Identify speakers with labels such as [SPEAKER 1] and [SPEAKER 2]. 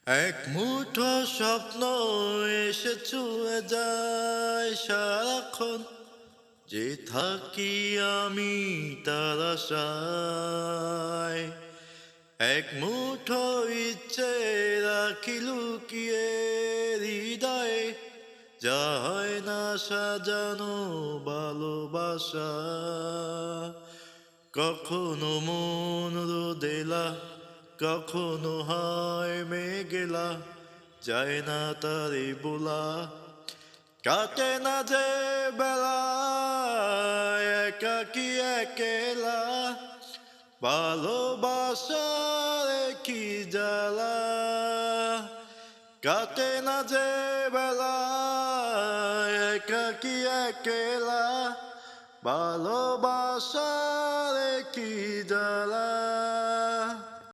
[SPEAKER 1] এক মুঠো স্বপ্ন এসে ছুঁয়ে যায় সারাক্ষণ, যে থাকি আমি তার আশায়। এক মুঠো ইচ্ছে রাখি লুকিয়ে হৃদয়ে, যা হয় না সাজানো ভালোবাসা। কখনো মন রোদেলা, কখনো হয় মেঘেলা, যায় না তারে বোলা। কাটে না যে বেলা একাকি একেলা, ভালোবাসার কি জ্বালা। কাটে না যে বেলা একাকি একেলা, ভালোবাসা